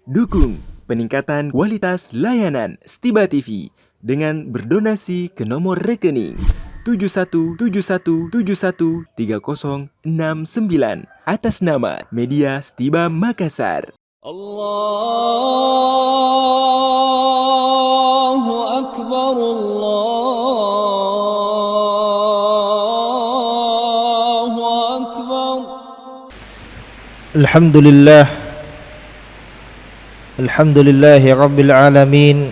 Dukung peningkatan kualitas layanan Stiba TV dengan berdonasi ke nomor rekening 7171713069 atas nama Media Stiba Makassar. Allahu Akbar, Allahu Akbar. Alhamdulillahi Rabbil Alamin.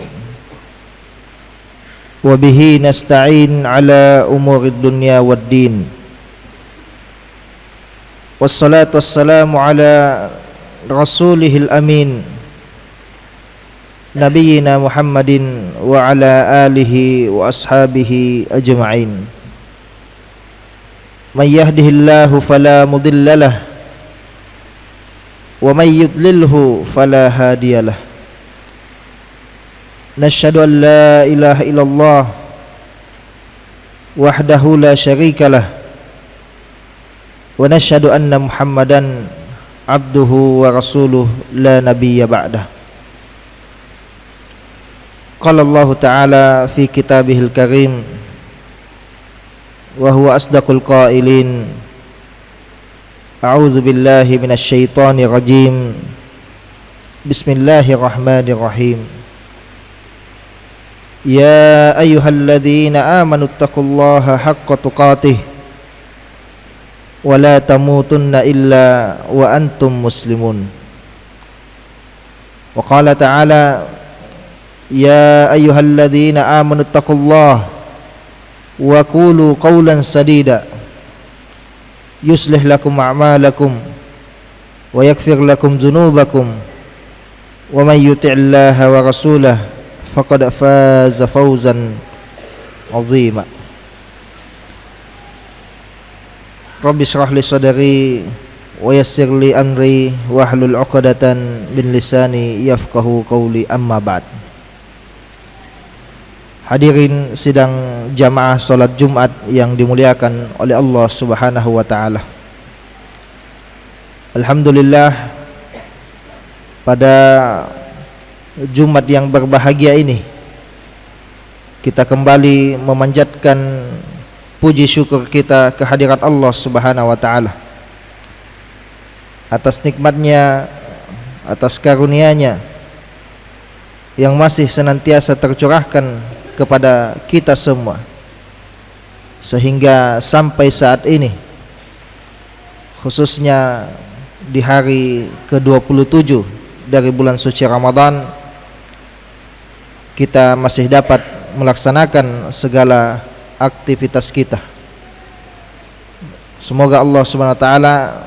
Wabihi nasta'in ala umurid dunya waddin. Wassalatu wassalamu ala rasulihil amin, Nabiyyina Muhammadin wa ala alihi wa ashabihi ajma'in. Man yahdihillahu fala mudhillalah wa may yudlilhu fala hadiyalah. Nashhadu an la ilaha illallah wahdahu la syarikalah wa nashhadu anna Muhammadan abduhu wa rasuluh la nabiyya ba'dah. Qala Allah ta'ala fi kitabihil karim wa huwa asdaqul qailin. A'udzu billahi minasy syaithanir rajim. Bismillahirrahmanirrahim. Ya ayyuhalladzina amanu taqullaha haqqa tuqatih wa la tamutunna illa wa antum muslimun. Wa qala ta'ala ya ayyuhalladzina amanu taqullaha wa qulu qawlan sadida yuslih lakum a'malakum wa yaghfir lakum dzunubakum wa may yuti'illaha wa rasulahu faqad faza fawzan 'azima. Rabbi shrah li sadri wa yassir li amri wahlul 'uqdatan min lisani yafqahu qawli, amma ba'd. Hadirin sidang jamaah salat Jumat yang dimuliakan oleh Allah Subhanahu wa taala. Alhamdulillah, pada Jumat yang berbahagia ini kita kembali memanjatkan puji syukur kita kehadirat Allah Subhanahu wa taala atas nikmatnya, atas karunia-Nya yang masih senantiasa tercurahkan kepada kita semua, sehingga sampai saat ini, khususnya di hari ke-27 dari bulan suci Ramadan, kita masih dapat melaksanakan segala aktivitas kita. Semoga Allah Subhanahu wa taala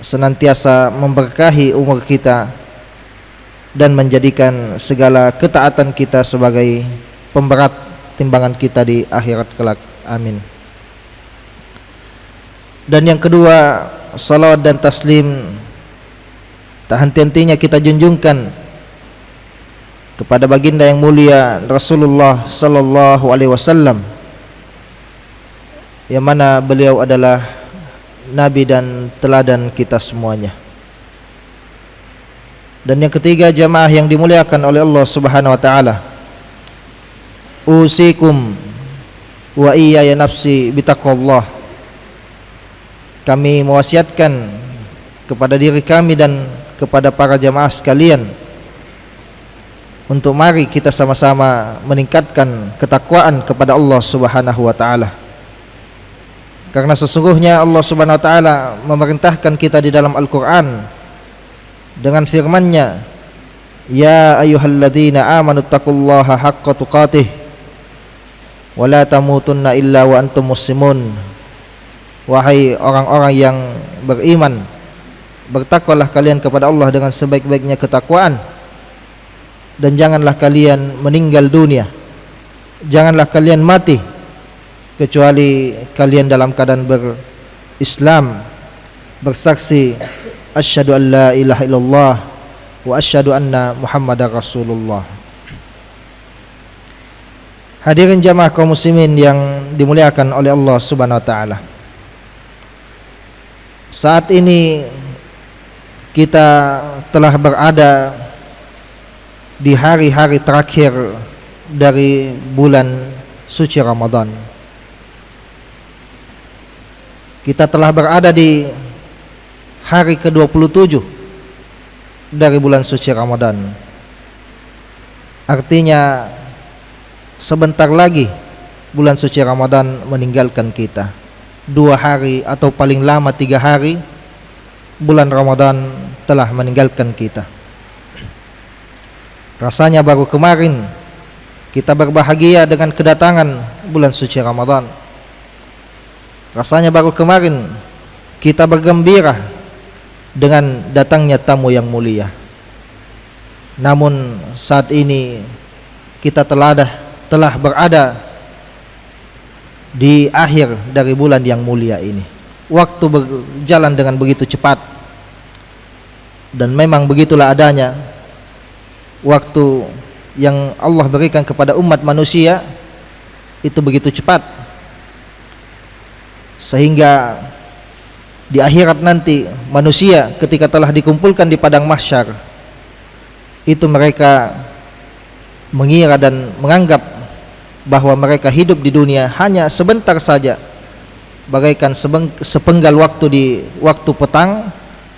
senantiasa memberkahi umur kita dan menjadikan segala ketaatan kita sebagai pemberat timbangan kita di akhirat kelak. Amin. Dan yang kedua, salawat dan taslim tak henti-hentinya kita junjungkan kepada baginda yang mulia Rasulullah sallallahu alaihi wasallam, yang mana beliau adalah nabi dan teladan kita semuanya. Dan yang ketiga, jamaah yang dimuliakan oleh Allah Subhanahu wa taala, usikum wa iyaya nafsi bitaqwallah. Kami mewasiatkan kepada diri kami dan kepada para jamaah sekalian untuk mari kita sama-sama meningkatkan ketakwaan kepada Allah Subhanahu wa taala. Karena sesungguhnya Allah Subhanahu wa taala memerintahkan kita di dalam Al-Qur'an dengan firman-Nya, ya ayyuhalladzina amanu taqullaha haqqa tuqatih wa la tamutunna illa wa antum muslimun. Wahai orang-orang yang beriman, bertakwalah kalian kepada Allah dengan sebaik-baiknya ketakwaan, dan janganlah kalian meninggal dunia, janganlah kalian mati kecuali kalian dalam keadaan berislam, bersaksi asyhadu an la ilaha illallah wa asyhadu anna Muhammadar Rasulullah. Hadirin jamaah kaum muslimin yang dimuliakan oleh Allah Subhanahu wa taala. Saat ini kita telah berada di hari-hari terakhir dari bulan suci Ramadan. Kita telah berada di hari ke-27 dari bulan suci Ramadan. Artinya sebentar lagi bulan suci Ramadan meninggalkan kita. 2 hari atau paling lama 3 hari bulan Ramadan telah meninggalkan kita. Rasanya baru kemarin kita berbahagia dengan kedatangan bulan suci Ramadan. Rasanya baru kemarin kita bergembira dengan datangnya tamu yang mulia. Namun saat ini kita telah berada di akhir dari bulan yang mulia ini. Waktu berjalan dengan begitu cepat, dan memang begitulah adanya. Waktu yang Allah berikan kepada umat manusia itu begitu cepat, sehingga di akhirat nanti manusia ketika telah dikumpulkan di padang mahsyar, itu mereka mengira dan menganggap bahwa mereka hidup di dunia hanya sebentar saja, bagaikan sepenggal waktu di waktu petang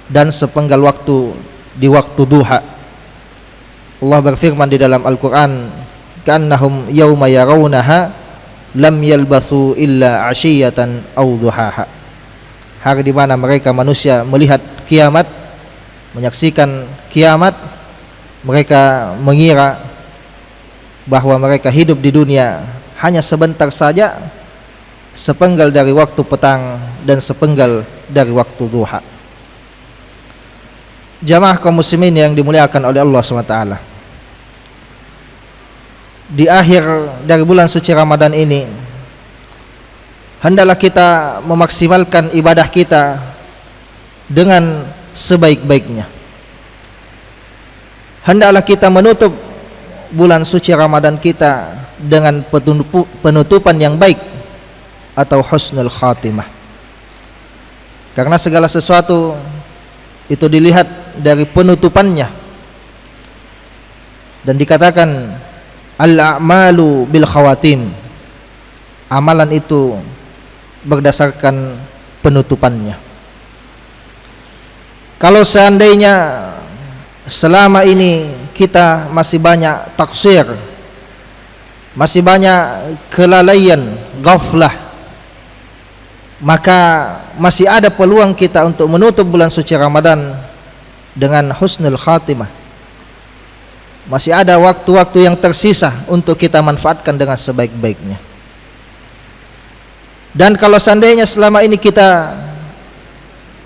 dan sepenggal waktu di waktu duha. Allah berfirman di dalam Al-Quran, ka'annahum yawma yarawnaha lam yalbathu illa ashiyatan aw duhaha. Hari di mana mereka manusia melihat kiamat, menyaksikan kiamat, mereka mengira bahwa mereka hidup di dunia hanya sebentar saja, sepenggal dari waktu petang dan sepenggal dari waktu duha. Jamaah kaum muslimin yang dimuliakan oleh Allah SWT, di akhir dari bulan suci Ramadan ini hendaklah kita memaksimalkan ibadah kita dengan sebaik-baiknya. Hendaklah kita menutup bulan suci Ramadan kita dengan penutupan yang baik atau husnul khatimah. Karena segala sesuatu itu dilihat dari penutupannya, dan dikatakan al-a'malu bil khawatim. Amalan itu berdasarkan penutupannya. Kalau seandainya selama ini kita masih banyak taksir, masih banyak kelalaian, ghaflah, maka masih ada peluang kita untuk menutup bulan suci Ramadan dengan husnul khatimah. Masih ada waktu-waktu yang tersisa untuk kita manfaatkan dengan sebaik-baiknya. Dan kalau seandainya selama ini kita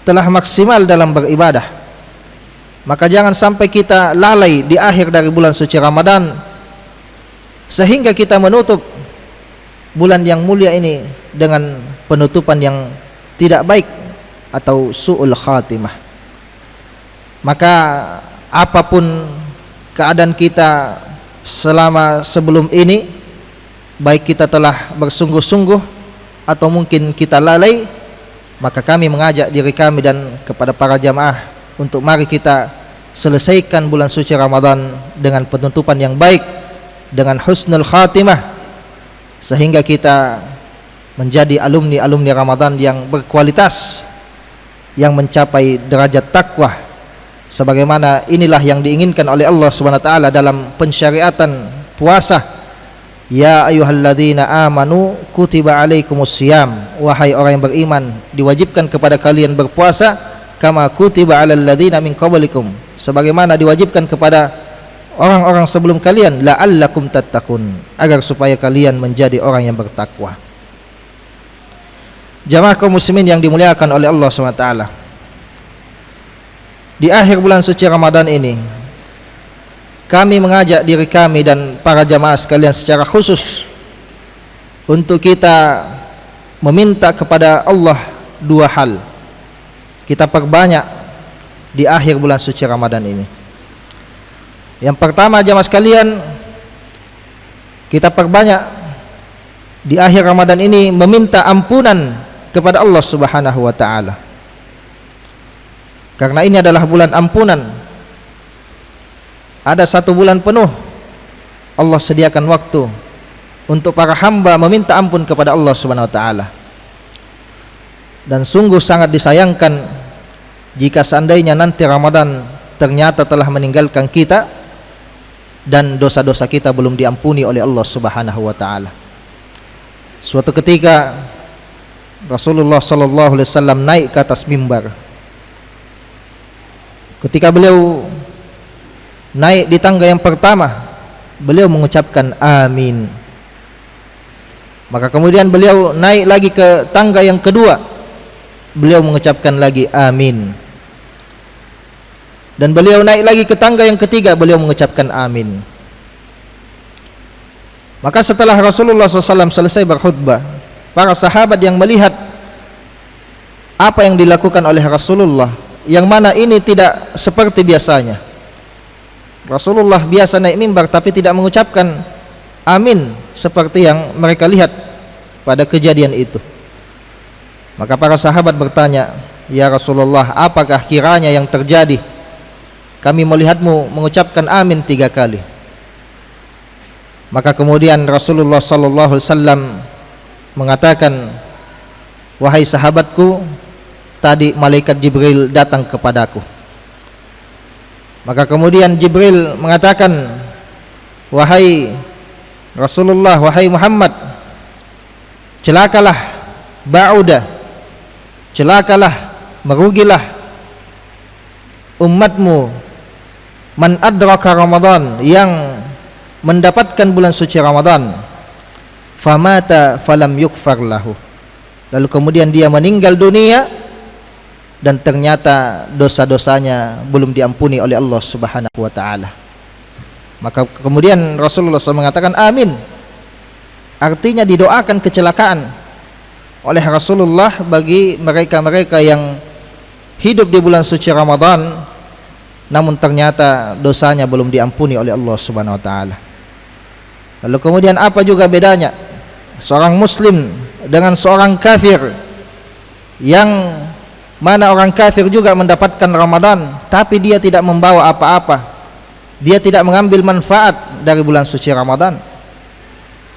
telah maksimal dalam beribadah, maka jangan sampai kita lalai di akhir dari bulan suci Ramadan sehingga kita menutup bulan yang mulia ini dengan penutupan yang tidak baik atau su'ul khatimah. Maka apapun keadaan kita selama sebelum ini, baik kita telah bersungguh-sungguh atau mungkin kita lalai, maka kami mengajak diri kami dan kepada para jamaah untuk mari kita selesaikan bulan suci Ramadan dengan penutupan yang baik, dengan husnul khatimah, sehingga kita menjadi alumni-alumni Ramadan yang berkualitas, yang mencapai derajat takwa, sebagaimana inilah yang diinginkan oleh Allah Subhanahu wa taala dalam pensyariatan puasa. Ya ayyuhalladzina amanu kutiba alaikumusiyam, wahai orang yang beriman, diwajibkan kepada kalian berpuasa, kama kutiba alal ladzina min qablikum, sebagaimana diwajibkan kepada orang-orang sebelum kalian, la'allakum tattaqun, agar supaya kalian menjadi orang yang bertakwa. Jamaah kaum muslimin yang dimuliakan oleh Allah SWT, di akhir bulan suci Ramadan ini kami mengajak diri kami dan para jamaah sekalian secara khusus untuk kita meminta kepada Allah 2 hal. Kita perbanyak di akhir bulan suci Ramadan ini. Yang pertama, jamaah sekalian, kita perbanyak di akhir Ramadan ini meminta ampunan kepada Allah Subhanahu wa taala. Karena ini adalah bulan ampunan. Ada 1 bulan penuh Allah sediakan waktu untuk para hamba meminta ampun kepada Allah Subhanahu wa taala. Dan sungguh sangat disayangkan jika seandainya nanti Ramadan ternyata telah meninggalkan kita dan dosa-dosa kita belum diampuni oleh Allah Subhanahu wa taala. Suatu ketika Rasulullah sallallahu alaihi wasallam naik ke atas mimbar. Ketika beliau naik di tangga yang pertama, beliau mengucapkan amin. Maka kemudian beliau naik lagi ke tangga yang kedua, beliau mengucapkan lagi amin. Dan beliau naik lagi ke tangga yang ketiga, beliau mengucapkan amin. Maka setelah Rasulullah SAW selesai berkhutbah, para sahabat yang melihat apa yang dilakukan oleh Rasulullah, yang mana ini tidak seperti biasanya. Rasulullah biasa naik mimbar tapi tidak mengucapkan amin seperti yang mereka lihat pada kejadian itu. Maka para sahabat bertanya, ya Rasulullah, apakah kiranya yang terjadi? Kami melihatmu mengucapkan amin 3 kali. Maka kemudian Rasulullah sallallahu alaihi wasallam mengatakan, wahai sahabatku, tadi malaikat Jibril datang kepadaku. Maka kemudian Jibril mengatakan, wahai Rasulullah, wahai Muhammad, celakalah, ba'uda, celakalah, merugilah umatmu man adraka Ramadan, yang mendapatkan bulan suci Ramadan, famata falam yukfar lahu, lalu kemudian dia meninggal dunia dan ternyata dosa-dosanya belum diampuni oleh Allah Subhanahu wa taala. Maka kemudian Rasulullah SAW mengatakan amin, artinya didoakan kecelakaan oleh Rasulullah bagi mereka-mereka yang hidup di bulan suci Ramadan namun ternyata dosanya belum diampuni oleh Allah Subhanahu wa taala. Lalu kemudian apa juga bedanya seorang muslim dengan seorang kafir, yang mana orang kafir juga mendapatkan Ramadan tapi dia tidak membawa apa-apa, dia tidak mengambil manfaat dari bulan suci Ramadan.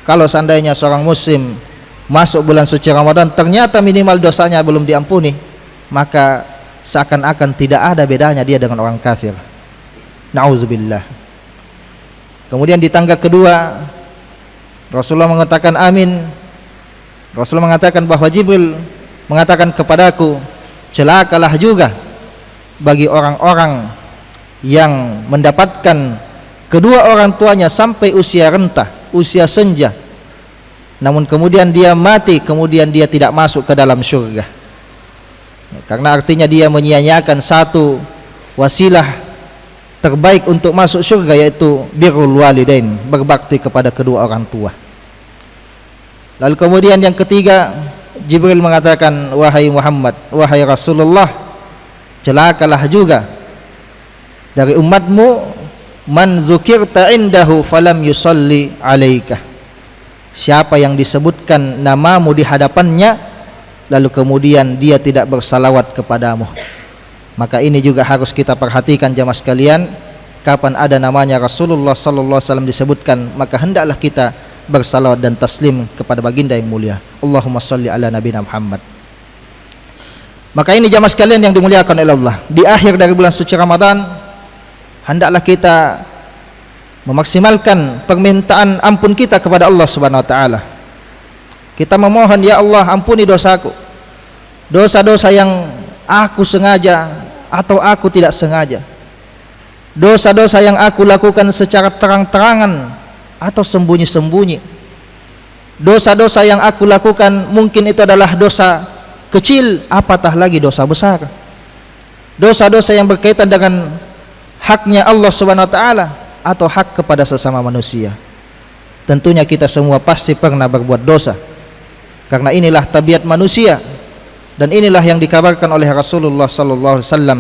Kalau seandainya seorang muslim masuk bulan suci Ramadan ternyata minimal dosanya belum diampuni, maka seakan-akan tidak ada bedanya dia dengan orang kafir. Na'udzubillah. Kemudian di tangga kedua Rasulullah mengatakan amin. Rasulullah mengatakan bahwa Jibril mengatakan kepadaku, celakalah juga bagi orang-orang yang mendapatkan kedua orang tuanya sampai usia renta, usia senja, namun kemudian dia mati, kemudian dia tidak masuk ke dalam surga. Karena artinya dia menyia-nyiakan satu wasilah terbaik untuk masuk surga, yaitu birrul walidain, berbakti kepada kedua orang tua. Lalu kemudian yang ketiga, Jibril mengatakan, wahai Muhammad, wahai Rasulullah, celakalah juga dari umatmu man zukirta indahu falam yusalli alaika, siapa yang disebutkan namamu di hadapannya lalu kemudian dia tidak bersalawat kepadamu. Maka ini juga harus kita perhatikan jamaah sekalian, kapan ada namanya Rasulullah sallallahu alaihi wasallam disebutkan, maka hendaklah kita bersalawat dan taslim kepada baginda yang mulia. Allahumma shalli ala nabiyina Muhammad. Maka ini jamaah sekalian yang dimuliakan oleh Allah, di akhir dari bulan suci Ramadan hendaklah kita memaksimalkan permintaan ampun kita kepada Allah Subhanahu wa taala. Kita memohon, ya Allah, ampuni dosaku, dosa-dosa yang aku sengaja atau aku tidak sengaja, dosa-dosa yang aku lakukan secara terang-terangan atau sembunyi-sembunyi, dosa-dosa yang aku lakukan mungkin itu adalah dosa kecil, apatah lagi dosa besar, dosa-dosa yang berkaitan dengan haknya Allah Subhanahu wa taala atau hak kepada sesama manusia. Tentunya kita semua pasti pernah berbuat dosa, karena inilah tabiat manusia, dan inilah yang dikabarkan oleh Rasulullah sallallahu alaihi wasallam,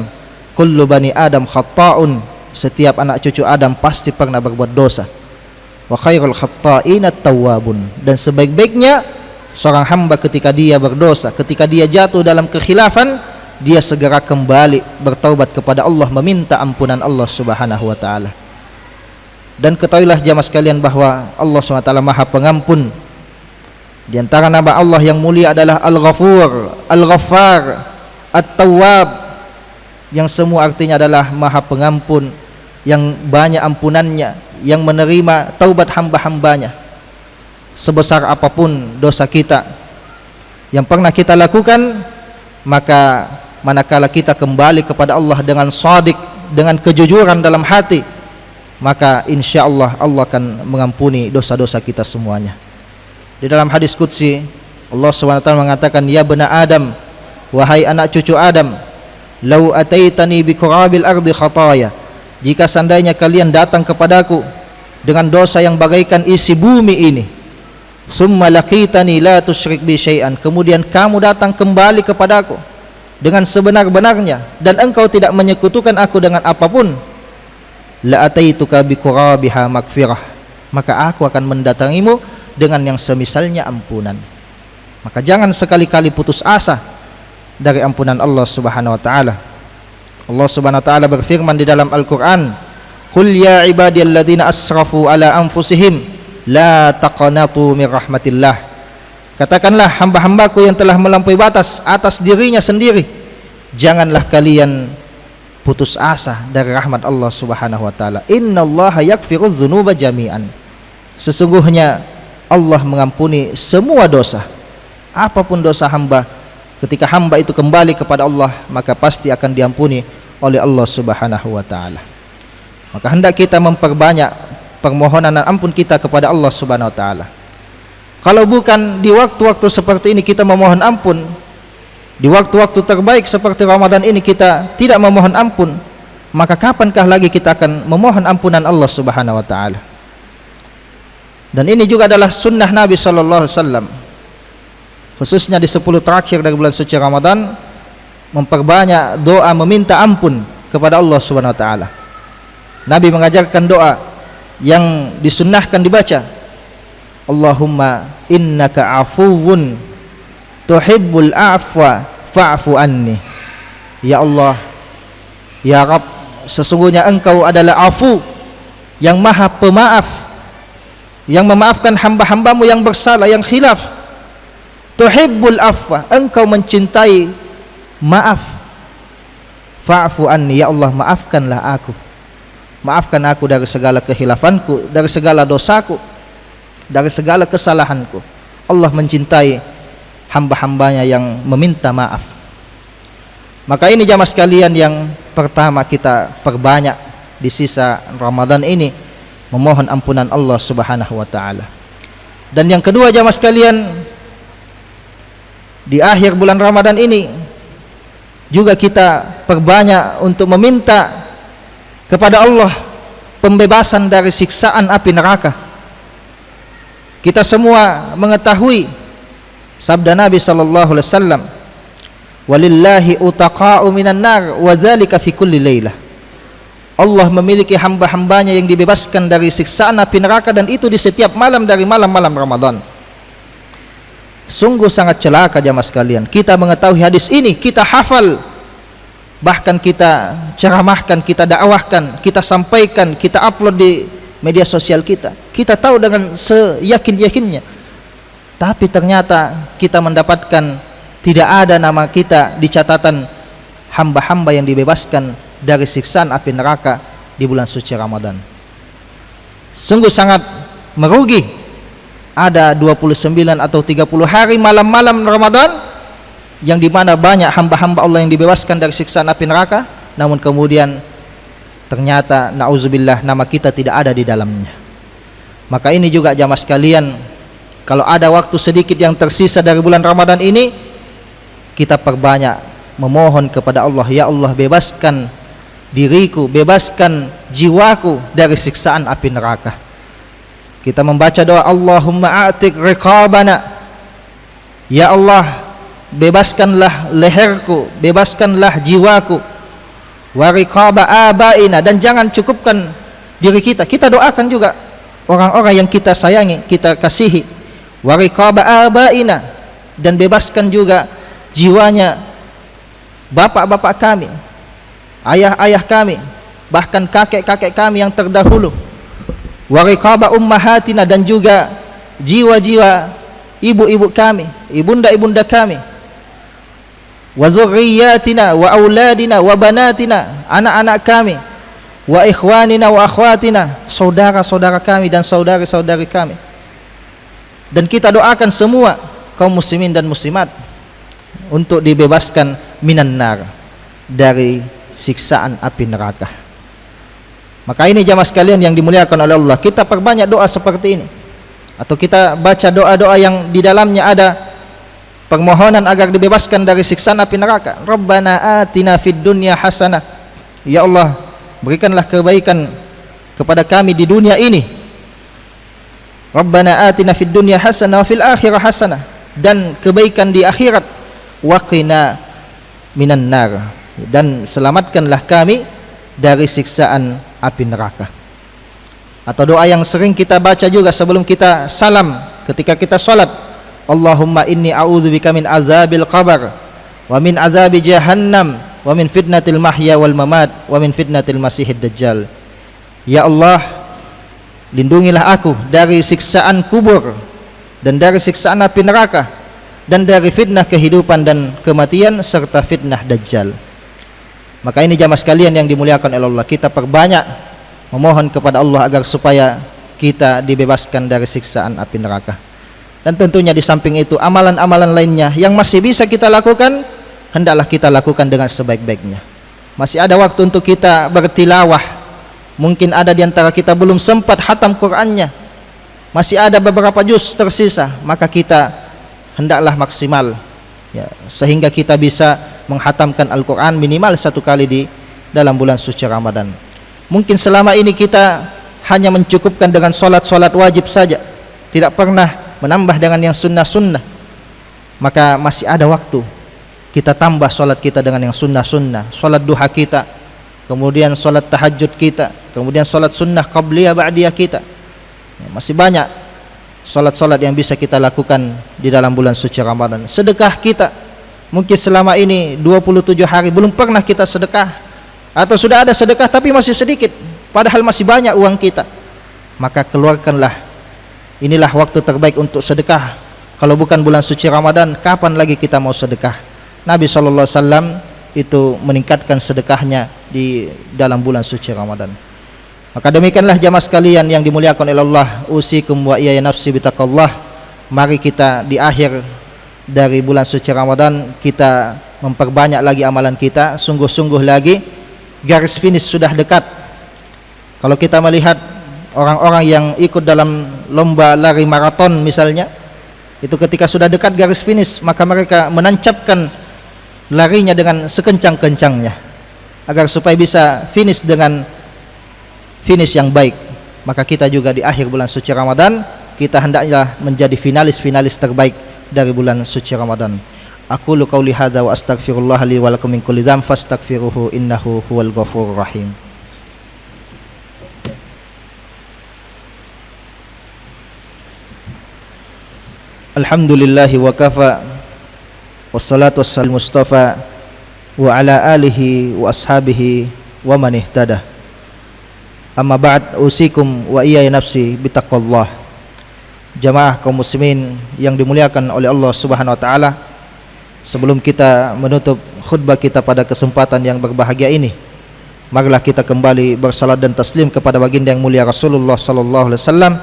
kullu bani Adam khata'un, setiap anak cucu Adam pasti pernah berbuat dosa. Wa khairul khata'ina at-tawwabun, dan sebaik-baiknya seorang hamba ketika dia berdosa, ketika dia jatuh dalam kekhilafan, dia segera kembali bertaubat kepada Allah, meminta ampunan Allah Subhanahu wa taala. Dan ketahuilah jamaah sekalian bahwa Allah SWT Maha Pengampun. Di antara nama Allah yang mulia adalah Al-Ghafur, Al-Ghaffar, At-Tawwab, yang semua artinya adalah Maha Pengampun, yang banyak ampunannya, yang menerima taubat hamba-hambanya. Sebesar apapun dosa kita yang pernah kita lakukan, maka manakala kita kembali kepada Allah dengan shadiq, dengan kejujuran dalam hati, maka insya Allah Allah akan mengampuni dosa-dosa kita semuanya. Di dalam hadis qudsi Allah SWT mengatakan, ya bani Adam, wahai anak cucu Adam, lau ataitani bi qurabil ardi khataya, jika seandainya kalian datang kepadaku dengan dosa yang bagaikan isi bumi ini, summa laqitani la tusyrik bi syai'an, kemudian kamu datang kembali kepadaku dengan sebenar-benarnya dan engkau tidak menyekutukan aku dengan apapun, la ataituka bi qurabiha magfirah, maka aku akan mendatangimu dengan yang semisalnya ampunan. Maka jangan sekali-kali putus asa dari ampunan Allah Subhanahu wa taala. Allah Subhanahu wa taala berfirman di dalam Al-Qur'an, qul ya ibadiyalladzina asrafu ala anfusihim la taqnatu min rahmatillah, katakanlah hamba-hambaku yang telah melampaui batas atas dirinya sendiri, janganlah kalian putus asa dari rahmat Allah Subhanahu wa taala. Innallaha yaghfirudz dzunuba jami'an, sesungguhnya Allah mengampuni semua dosa. Apapun dosa hamba, ketika hamba itu kembali kepada Allah, maka pasti akan diampuni oleh Allah Subhanahu wa taala. Maka hendak kita memperbanyak permohonan ampun kita kepada Allah Subhanahu wa taala. Kalau bukan di waktu-waktu seperti ini kita memohon ampun, di waktu-waktu terbaik seperti Ramadan ini kita tidak memohon ampun, maka kapankah lagi kita akan memohon ampunan Allah Subhanahu wa taala? Dan ini juga adalah sunnah Nabi sallallahu alaihi wasallam, khususnya di 10 terakhir dari bulan suci Ramadan, memperbanyak doa meminta ampun kepada Allah Subhanahu wa taala. Nabi mengajarkan doa yang disunnahkan dibaca, Allahumma innaka afuwun tuhibbul afwa fa'fu anni. Ya Allah, ya Rabb, sesungguhnya engkau adalah afu, yang maha pemaaf, yang memaafkan hamba-hambamu yang bersalah, yang khilaf. Tuhibbul afwa, engkau mencintai maaf. Fa'fu anni, ya Allah, maafkanlah aku. Maafkan aku dari segala kehilafanku, dari segala dosaku, dari segala kesalahanku. Allah mencintai hamba-hambanya yang meminta maaf. Maka ini jamaah sekalian yang pertama kita perbanyak di sisa Ramadan ini, memohon ampunan Allah Subhanahu wa taala. Dan yang kedua jamaah sekalian, di akhir bulan Ramadan ini juga kita perbanyak untuk meminta kepada Allah pembebasan dari siksaan api neraka. Kita semua mengetahui sabda Nabi sallallahu alaihi wasallam, walillahi utaqa'u minan nar wa dzalika fi kulli lailah. Allah memiliki hamba-hambanya yang dibebaskan dari siksaan api neraka, dan itu di setiap malam dari malam-malam Ramadan. Sungguh sangat celaka jamaah sekalian, kita mengetahui hadis ini, kita hafal, bahkan kita ceramahkan, kita dakwahkan, kita sampaikan, kita upload di media sosial kita. Kita tahu dengan seyakin-yakinnya, tapi ternyata kita mendapatkan tidak ada nama kita di catatan hamba-hamba yang dibebaskan dari siksaan api neraka di bulan suci Ramadan. Sungguh sangat merugi. Ada 29 atau 30 hari malam-malam Ramadan yang dimana banyak hamba-hamba Allah yang dibebaskan dari siksaan api neraka, namun kemudian ternyata na'udzubillah nama kita tidak ada di dalamnya. Maka ini juga jamaah sekalian, kalau ada waktu sedikit yang tersisa dari bulan Ramadan ini, kita perbanyak memohon kepada Allah, ya Allah, bebaskan diriku, bebaskan jiwaku dari siksaan api neraka. Kita membaca doa, Allahumma a'tik riqabana, ya Allah, bebaskanlah leherku, bebaskanlah jiwaku, wa riqaba abaina, dan jangan cukupkan diri kita, kita doakan juga orang-orang yang kita sayangi, kita kasihi, wa riqaba abaina, dan bebaskan juga jiwanya bapak-bapak kami, ayah-ayah kami, bahkan kakek-kakek kami yang terdahulu, wa riqaba ummahatina, dan juga jiwa-jiwa ibu-ibu kami, ibunda-ibunda kami, wa zurriyyatina wa auladina wa banatina, anak-anak kami, wa ikhwanina wa akhwatina, saudara-saudara kami dan saudari-saudari kami. Dan kita doakan semua kaum muslimin dan muslimat untuk dibebaskan minan nar, dari siksaan api neraka. Maka ini jamaah sekalian yang dimuliakan oleh Allah, kita perbanyak doa seperti ini, atau kita baca doa-doa yang di dalamnya ada permohonan agar dibebaskan dari siksaan api neraka. Rabbana atina fid dunya hasanah, ya Allah berikanlah kebaikan kepada kami di dunia ini. Rabbana atina fid dunya hasanah wa fil akhirah hasanah, dan kebaikan di akhirat. Wa qina minan nar, dan selamatkanlah kami dari siksaan api neraka. Atau doa yang sering kita baca juga sebelum kita salam ketika kita salat, Allahumma inni a'udzubika min azabil qabr wa min azabi jahannam wa min fitnatil mahya wal mamat wa min fitnatil masihid dajjal. Ya Allah, lindungilah aku dari siksaan kubur dan dari siksaan api neraka dan dari fitnah kehidupan dan kematian serta fitnah dajjal. Maka ini jamaah sekalian yang dimuliakan oleh Allah, kita perbanyak memohon kepada Allah agar supaya kita dibebaskan dari siksaan api neraka. Dan tentunya di samping itu amalan-amalan lainnya yang masih bisa kita lakukan, hendaklah kita lakukan dengan sebaik-baiknya. Masih ada waktu untuk kita bertilawah. Mungkin ada di antara kita belum sempat khatam Qur'annya, masih ada beberapa juz tersisa, maka kita hendaklah maksimal ya, sehingga kita bisa menghatamkan Al-Quran minimal 1 kali di dalam bulan suci Ramadan. Mungkin selama ini kita hanya mencukupkan dengan solat-solat wajib saja, tidak pernah menambah dengan yang sunnah-sunnah. Maka masih ada waktu kita tambah solat kita dengan yang sunnah-sunnah, solat duha kita, kemudian solat tahajud kita, kemudian solat sunnah qabliyah ba'diyah kita. Masih banyak solat-solat yang bisa kita lakukan di dalam bulan suci Ramadan. Sedekah kita, mungkin selama ini 27 hari belum pernah kita sedekah, atau sudah ada sedekah tapi masih sedikit, padahal masih banyak uang kita. Maka keluarkanlah, inilah waktu terbaik untuk sedekah. Kalau bukan bulan suci Ramadan, kapan lagi kita mau sedekah? Nabi SAW itu meningkatkan sedekahnya di dalam bulan suci Ramadan. Maka demikianlah jamaah sekalian yang dimuliakan oleh Allah, usikum wa iyaya nafsi bitaqallah. Mari kita di akhir dari bulan suci Ramadan kita memperbanyak lagi amalan kita, sungguh-sungguh lagi. Garis finish sudah dekat. Kalau kita melihat orang-orang yang ikut dalam lomba lari maraton misalnya, itu ketika sudah dekat garis finish, maka mereka menancapkan larinya dengan sekencang-kencangnya agar supaya bisa finish dengan finish yang baik. Maka kita juga di akhir bulan suci Ramadan, kita hendaknya menjadi finalis-finalis terbaik dari bulan suci Ramadan. Aqulu qauli hadza wa astaghfirullah li wa lakum min kulli dzamb fastaghfiruhu innahu huwal ghafurur rahim. Alhamdulillahi wa kafa, wassalatu wassalamu mustafa wa ala alihi wa ashabihi wa man ihtada. Amma ba'd, usikum wa iyaya nafsi bitaqwallah. Jamaah kaum muslimin yang dimuliakan oleh Allah Subhanahu wa taala, sebelum kita menutup khutbah kita pada kesempatan yang berbahagia ini, marilah kita kembali bersalat dan taslim kepada baginda yang mulia Rasulullah sallallahu alaihi wasallam.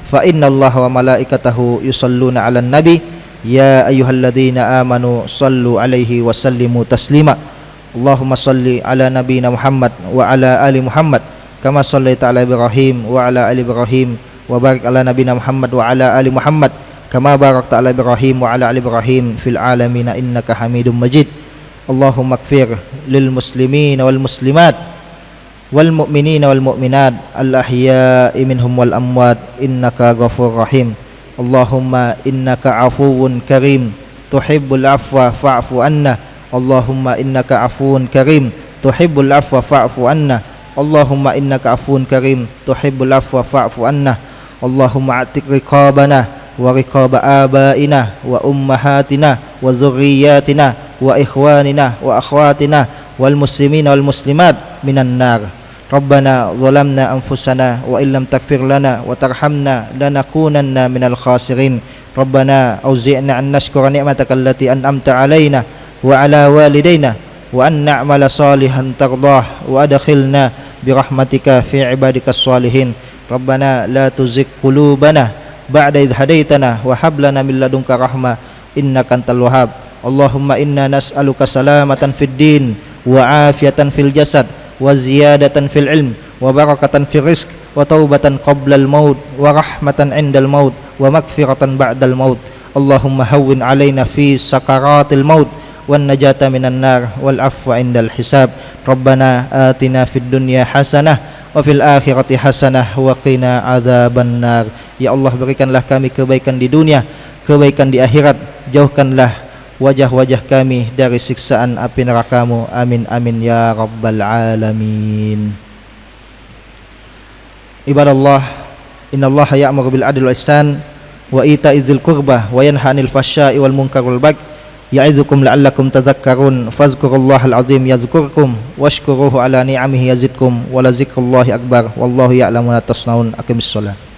Fa innallaha wa malaikatahu yusalluna 'alan nabi ya ayyuhalladzina amanu sallu 'alaihi wa sallimu taslima. Allahumma salli 'ala nabiyyina Muhammad wa 'ala ali Muhammad kama shallaita 'ala Ibrahim wa 'ala ali Ibrahim wa barik 'ala nabiyyina Muhammad wa 'ala ali Muhammad kama barakta 'ala Ibrahim wa 'ala ali Ibrahim fil 'alamin innaka Hamidum Majid. Allahumma ighfir lil muslimin wal muslimat wal mu'minina wal mu'minat al ahya'i minhum wal amwat innaka ghafurur rahim. Allahumma innaka afuwun karim tuhibbul afwa fa'fu anna. Allahumma innaka afuwun karim tuhibbul afwa fa'fu anna. Allahumma innaka afuwun karim tuhibbul afwa fa'fu anna. Allahumma a'tiq riqabana wa riqaba abaina wa ummahatina wa zurriyyatina wa ikhwanina wa akhwatina wal muslimina wal muslimat minan nar. Rabbana zalamna anfusana wa illam taghfir lana wa tarhamna lanakunanna minal khasirin. Rabbana auzi'na an nashkura ni'mataka allati an'amta alaina wa ala walidayna wa an na'mala salihan tardah wa adkhilna birahmatika fi ibadikas salihin. Rabbana la tuzigh qulubana ba'da idh hadaitana wa hab lana min ladunka rahmah innaka antal wahhab. Allahumma inna nas'aluka salamatan fid din wa afiyatan fil jasad wa ziyadatan fil ilm wa barakatan fil rizq wa taubatan qabla al maut wa rahmatan 'indal maut wa maghfiratan ba'dal maut. Allahumma hawwin 'alaina fi sakaratil maut wan najata minan nar wal afwa 'indal hisab. Rabbana atina fid dunya hasanah wa fil akhirati hasanah wa qina adzabannar. Ya Allah, berikanlah kami kebaikan di dunia, kebaikan di akhirat, jauhkanlah wajah-wajah kami dari siksaan api neraka-Mu. Amin amin ya rabbal alamin. Ibadallah, innallaha ya'muru bil adli wal ihsan wa ita'iz dzil qurbah wa yanha 'anil fahsya'i wal munkari wal baghi ya'izukum la'allakum tadhakkarun. Fadhkurullahal azim yadhkurkum washkuruhu ala ni'amihi yazidkum wa la dzikrullahi akbar wallahu ya'lamu ma tasnaun. Aqimissalah.